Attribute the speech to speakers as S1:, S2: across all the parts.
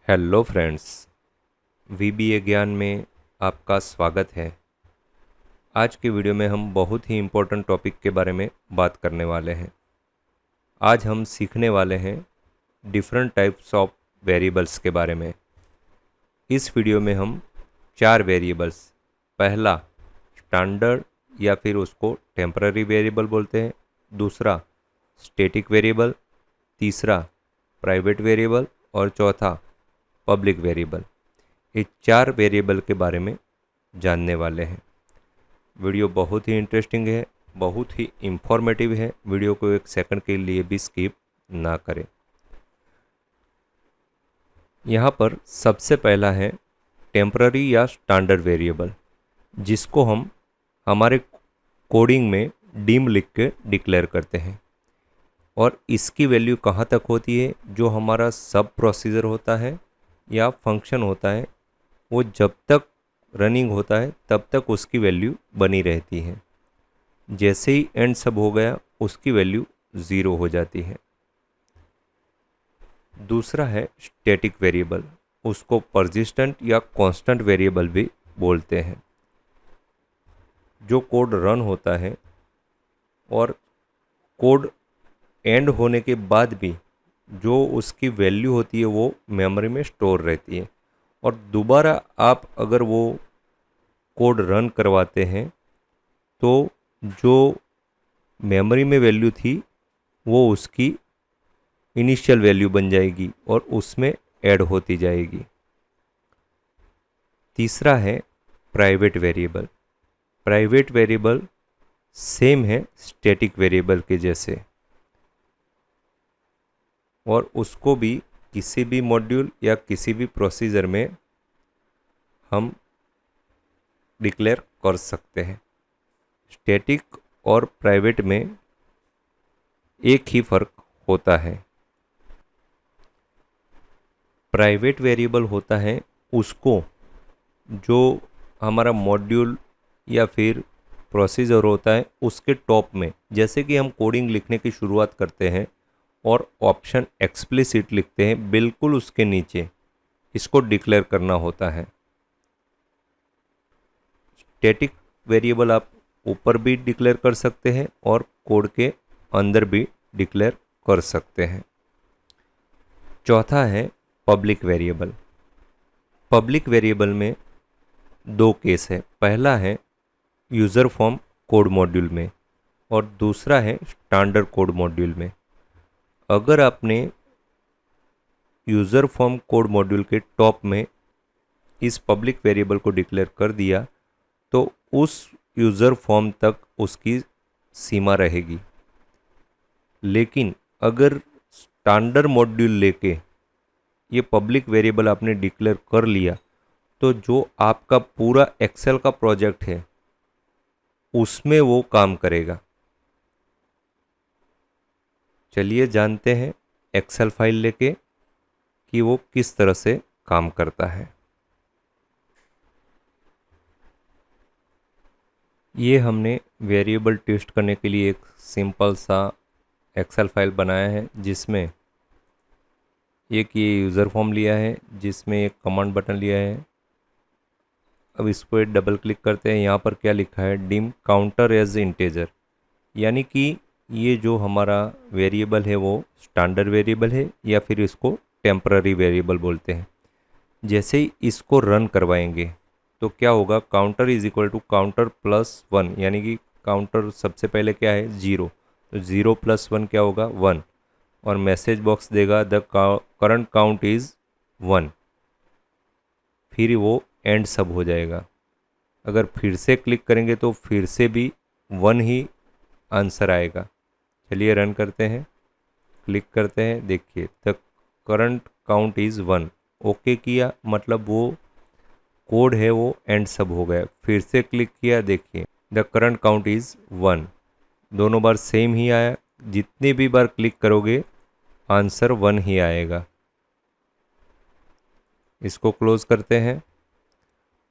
S1: Hello friends, VBA ज्ञान में आपका स्वागत है। आज के वीडियो में हम बहुत ही इम्पोर्टेंट टॉपिक के बारे में बात करने वाले हैं। आज हम सीखने वाले हैं डिफरेंट टाइप्स ऑफ वेरिएबल्स के बारे में। इस वीडियो में हम 4 वेरिएबल्स, पहला स्टैंडर्ड या फिर उसको टेम्पररी वेरिएबल बोलते हैं, दूसरा स्टैटिक वेरिएबल, तीसरा प्राइवेट वेरिएबल और चौथा पब्लिक वेरिएबल, ये 4 वेरिएबल के बारे में जानने वाले हैं। वीडियो बहुत ही इंटरेस्टिंग है, बहुत ही इंफॉर्मेटिव है। वीडियो को एक सेकंड के लिए भी स्किप ना करें। यहाँ पर सबसे पहला है टेम्पररी या स्टैंडर्ड वेरिएबल, जिसको हम हमारे कोडिंग में डिम लिख के डिक्लेयर करते हैं। और इसकी वैल्यू कहाँ तक होती है? जो हमारा सब प्रोसीजर होता है या फंक्शन होता है, वो जब तक रनिंग होता है तब तक उसकी वैल्यू बनी रहती है। जैसे ही एंड सब हो गया उसकी वैल्यू 0 हो जाती है। दूसरा है स्टैटिक वेरिएबल, उसको परसिस्टेंट या कांस्टेंट वेरिएबल भी बोलते हैं। जो कोड रन होता है और कोड एंड होने के बाद भी जो उसकी वैल्यू होती है वो मेमोरी में स्टोर रहती है, और दोबारा आप अगर वो कोड रन करवाते हैं तो जो मेमोरी में वैल्यू थी वो उसकी इनिशियल वैल्यू बन जाएगी और उसमें ऐड होती जाएगी। तीसरा है private variable. Private variable same है स्टैटिक वेरिएबल के जैसे, और उसको भी किसी भी मॉड्यूल या किसी भी प्रोसीजर में हम डिक्लेयर कर सकते हैं। स्टैटिक और प्राइवेट में एक ही फर्क होता है। प्राइवेट वेरिएबल होता है उसको जो हमारा मॉड्यूल या फिर प्रोसीजर होता है उसके टॉप में, जैसे कि हम कोडिंग लिखने की शुरुआत करते हैं और ऑप्शन एक्सप्लिसिट लिखते हैं, बिल्कुल उसके नीचे इसको डिक्लेयर करना होता है। स्टैटिक वेरिएबल आप ऊपर भी डिक्लेयर कर सकते हैं और कोड के अंदर भी डिक्लेयर कर सकते हैं। चौथा है पब्लिक वेरिएबल। पब्लिक वेरिएबल में 2 केस है। पहला है यूज़र फॉर्म कोड मॉड्यूल में और दूसरा है स्टैंडर्ड कोड मॉड्यूल में। अगर आपने यूज़र फॉर्म कोड मॉड्यूल के टॉप में इस पब्लिक वेरिएबल को डिक्लेयर कर दिया तो उस यूज़र फॉर्म तक उसकी सीमा रहेगी। लेकिन अगर स्टैंडर्ड मॉड्यूल लेके ये पब्लिक वेरिएबल आपने डिक्लेयर कर लिया तो जो आपका पूरा एक्सेल का प्रोजेक्ट है उसमें वो काम करेगा। चलिए जानते हैं एक्सेल फाइल लेके कि वो किस तरह से काम करता है। ये हमने वेरिएबल टेस्ट करने के लिए एक सिंपल सा एक्सेल फाइल बनाया है, जिसमें एक ये यूज़र फॉर्म लिया है, जिसमें एक कमांड बटन लिया है। अब इस पर डबल क्लिक करते हैं। यहाँ पर क्या लिखा है? डिम काउंटर एज इंटेजर, यानी कि ये जो हमारा वेरिएबल है वो स्टैंडर्ड वेरिएबल है या फिर इसको टेम्पररी वेरिएबल बोलते हैं। जैसे ही इसको रन करवाएंगे तो क्या होगा? Counter is equal to counter plus 1, यानी कि काउंटर सबसे पहले क्या है? 0, तो 0 + 1 क्या होगा? 1, और मैसेज बॉक्स देगा द करंट काउंट इज़ 1, फिर वो एंड सब हो जाएगा। अगर फिर से क्लिक करेंगे तो फिर से भी 1 ही आंसर आएगा। चलिए रन करते हैं, क्लिक करते हैं। देखिए the current count is 1, okay किया, मतलब वो कोड है वो एंड सब हो गया। फिर से क्लिक किया, देखिए द करंट काउंट इज़ 1, दोनों बार सेम ही आया। जितनी भी बार क्लिक करोगे आंसर 1 ही आएगा। इसको क्लोज करते हैं।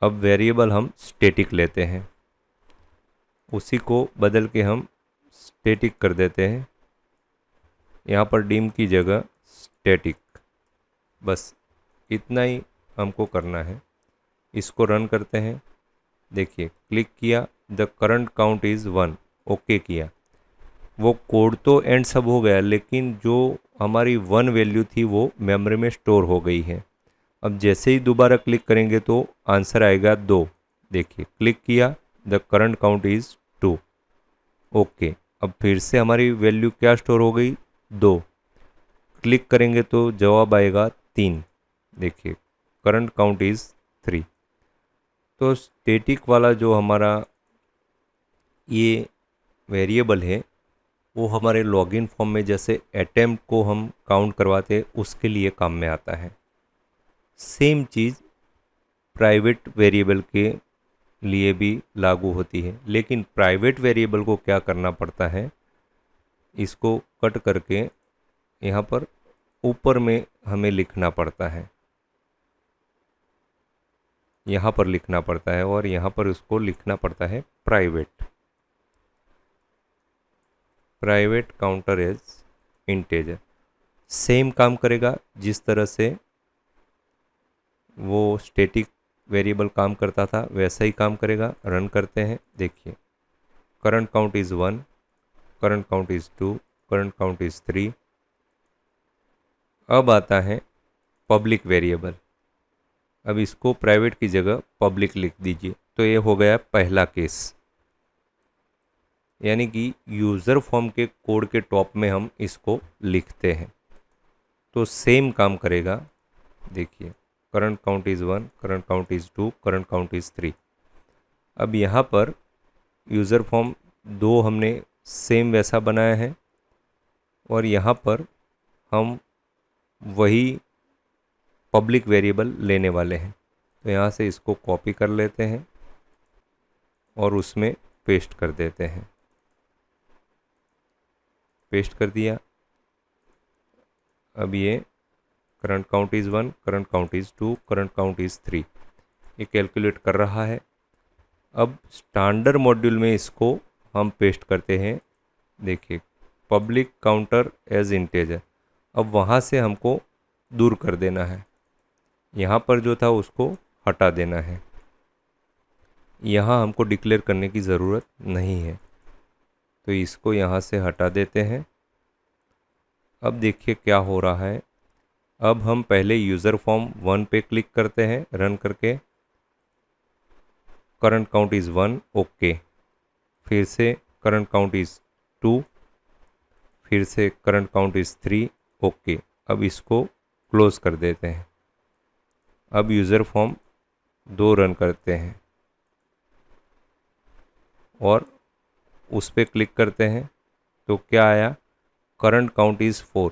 S1: अब वेरिएबल हम स्टैटिक लेते हैं, उसी को बदल के हम स्टैटिक कर देते हैं। यहाँ पर डिम की जगह स्टैटिक, बस इतना ही हमको करना है। इसको रन करते हैं। देखिए क्लिक किया, the current count is 1, okay किया। वो कोड तो एंड सब हो गया, लेकिन जो हमारी 1 वैल्यू थी वो मेमोरी में स्टोर हो गई है। अब जैसे ही दोबारा क्लिक करेंगे तो आंसर आएगा 2। देखिए क्लिक किया, the current count is 2, okay. अब फिर से हमारी वैल्यू क्या स्टोर हो गई, 2। क्लिक करेंगे तो जवाब आएगा 3। देखिए करंट काउंट इज़ 3। तो स्टैटिक वाला जो हमारा ये वेरिएबल है वो हमारे लॉगिन फॉर्म में जैसे अटेम्प्ट को हम काउंट करवाते हैं उसके लिए काम में आता है। सेम चीज़ प्राइवेट वेरिएबल के लिए भी लागू होती है, लेकिन प्राइवेट वेरिएबल को क्या करना पड़ता है, इसको कट करके यहाँ पर ऊपर में हमें लिखना पड़ता है, यहाँ पर लिखना पड़ता है और यहाँ पर उसको लिखना पड़ता है private counter as integer. Same काम करेगा जिस तरह से वो स्टैटिक वेरिएबल काम करता था वैसा ही काम करेगा। रन करते हैं। देखिए current count is 1, current count is 2, current count is 3। अब आता है पब्लिक वेरिएबल। अब इसको प्राइवेट की जगह पब्लिक लिख दीजिए। तो ये हो गया पहला केस, यानी कि यूज़र फॉर्म के कोड के टॉप में हम इसको लिखते हैं तो सेम काम करेगा। देखिए current count is 1, current count is 2, current count is 3। अब यहाँ पर यूज़र फॉर्म 2 हमने सेम वैसा बनाया है और यहाँ पर हम वही पब्लिक वेरिएबल लेने वाले हैं। तो यहाँ से इसको कॉपी कर लेते हैं और उसमें पेस्ट कर देते हैं। पेस्ट कर दिया। अब ये current count is 1, current count is 2, current count is 3 ये कैलकुलेट कर रहा है। अब स्टैंडर्ड मॉड्यूल में इसको हम पेस्ट करते हैं। देखिए पब्लिक काउंटर एज इंटेजर। अब वहाँ से हमको दूर कर देना है, यहाँ पर जो था उसको हटा देना है। यहाँ हमको डिक्लेयर करने की ज़रूरत नहीं है तो इसको यहाँ से हटा देते हैं। अब देखिए क्या हो रहा है। अब हम पहले यूज़र फॉर्म 1 पे क्लिक करते हैं रन करके। Current count is 1, okay. फिर से करंट काउंट इज़ 2, फिर से करंट काउंट इज़ 3, ओके। अब इसको क्लोज कर देते हैं। अब यूज़र फॉर्म 2 रन करते हैं और उस पर क्लिक करते हैं तो क्या आया, करंट काउंट इज़ 4,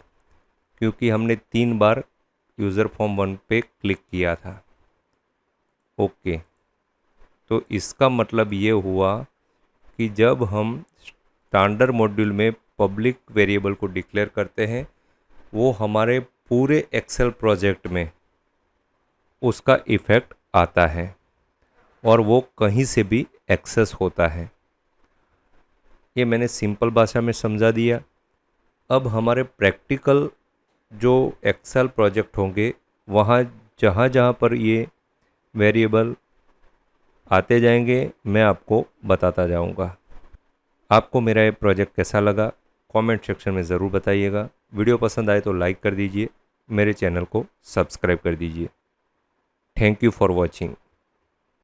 S1: क्योंकि हमने 3 बार यूज़र फॉर्म 1 पे क्लिक किया था। ओके, तो इसका मतलब ये हुआ कि जब हम स्टैंडर्ड मॉड्यूल में पब्लिक वेरिएबल को डिक्लेयर करते हैं वो हमारे पूरे एक्सेल प्रोजेक्ट में उसका इफ़ेक्ट आता है और वो कहीं से भी एक्सेस होता है। ये मैंने सिंपल भाषा में समझा दिया। अब हमारे प्रैक्टिकल जो एक्सेल प्रोजेक्ट होंगे वहाँ जहाँ जहाँ पर ये वेरिएबल आते जाएंगे मैं आपको बताता जाऊँगा। आपको मेरा ये प्रोजेक्ट कैसा लगा कमेंट सेक्शन में ज़रूर बताइएगा। वीडियो पसंद आए तो लाइक कर दीजिए, मेरे चैनल को सब्सक्राइब कर दीजिए। Thank you for watching.